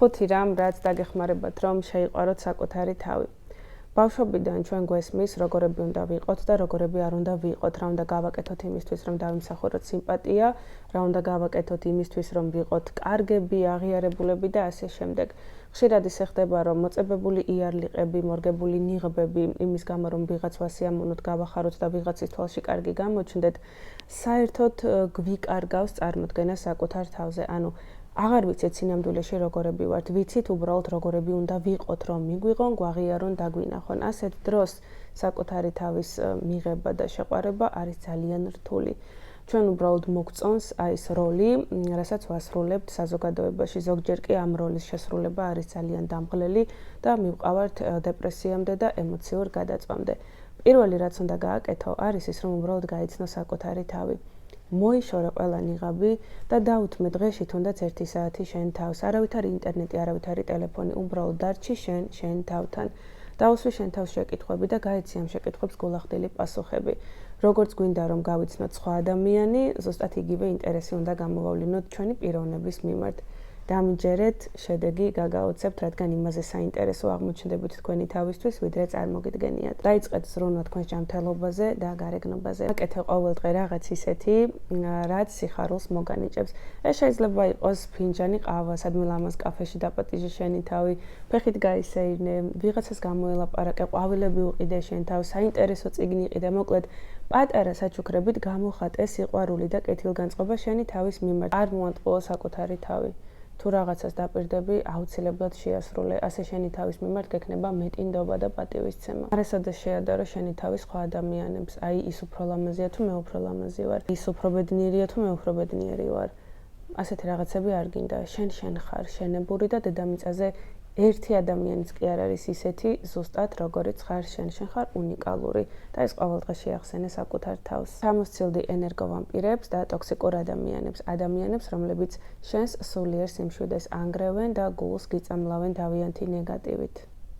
ხუთი რამ, რაც დაგეხმარებათ, რომ შეიყვაროთ საკუთარი თავი. ბავშვობიდან ჩვენ გვესმის, როგორები უნდა ვიყოთ და როგორები არ უნდა ვიყოთ, რა უნდა გავაკეთოთ იმისთვის, რომ დავიმსახუროთ სიმპათია, რა უნდა გავაკეთოთ იმისთვის, რომ ვიყოთ კარგები, აღიარებულები და ასე შემდეგ. ხშირად ისე ხდება, რომ მოწებებული იარლიყები, მორგებული ნიღბები, იმის გამო, რომ ვიღაც ვასიამოვნოთ, გავახაროთ და ვიღაცის თვალში კარგი გამოჩნდეთ, საერთოდ გვიკარგავს წარმოდგენა საკუთარ თავზე. ანუ აღარ ვიცით სინამდვილეში როგორები ვართ, ვიცით უბრალოდ როგორები უნდა ვიყოთ, რომ მიგვიღონ, გვაღიარონ, დაგვინახონ. ასეთ დროს საკუთარი თავის მიღება და შეყვარება არის ძალიან რთული. ჩვენ უბრალოდ მოგწონს აი ეს როლი, რასაც ვასრულებთ საზოგადოებაში. ზოგჯერ კი ამ როლის შესრულება არის ძალიან დამღლელი და მივყავართ დეპრესიამდე და ემოციურ გადაწვამდე. პირველი რაც უნდა გააკეთო, არის ის, რომ უბრალოდ გაიცნო საკუთარი თავი. მოიშორე ყველა ნიღაბი და დაუთმე დღეში თუნდაც 1 საათი შენ თავს. არავით არ ინტერნეტი, არავით არ ტელეფონი, უბრალოდ დარჩი შენ თავთან. დაუსვი შენ თავს შეკითხვები და გაიცი ამ შეკითხვებს გულახდილი პასუხები. როგორც გვინდა რომ გავიცნოთ სხვა ადამიანი, ზუსტად იგივე ინტერესი უნდა გამოვავლინოთ ჩვენი პიროვნების მიმართ. დამიჯერეთ, შედეგი გაგაოცებთ, რადგან იმაზე საინტერესო აღმოჩნდებით თქვენი თავისთვის, ვიდრე წარმოგიდგენიათ. დაიწყეთ ზრუნვა თქვენს ჯანმრთელობაზე და გარეგნობაზე. აკეთე ყოველდღე რაღაც ისეთი, რაც სიხარულს მოგანიჭებს. ეს შეიძლება იყოს ფინჯანი ყავა, სადმე ლამაზ კაფეში დაპატიჟე შენი თავი, ფეხით გაისეირნე, ვიღაცას გამოელაპარაკე, ყვავილები უყიდე შენ თავს, საინტერესო წიგნი იყიდე, მოკლედ პატარა საჩუქრებით გამოხატე სიყვარული და კეთილგანწყობა შენი თავის მიმართ. არ მოატყუო საკუთარი თავი. თუ რაღაცას დაპირდები, აუცილებლად შეასრულე. ასე შენი თავის მიმართ გექნება მეტი ნდობა და პატივისცემა. არასოდეს შეადარო შენი თავი სხვა ადამიანებს. აი ის უფრო ლამაზია თუ მე უფრო ლამაზი ვარ. ის უფრო ბედნიერია თუ მე უფრო ბედნიერი ვარ. ასეთი რაღაცები არ გინდა. შენ ხარ შენებური და დედამიწაზე ერთი ადამიანიც კი არ არის ისეთი, ზუსტად როგორიც ხარ შენ. შენ ხარ უნიკალური და ეს ყოველდღე შეახსენე საკუთარ თავს. სამოსცილდი ენერგოვამპირებს და ტოქსიკურ ადამიანებს, რომლებიც შენს სულიერ სიმშვიდეს ანგრევენ და გულს გიწამლავენ თავიანთი ნეგატივით.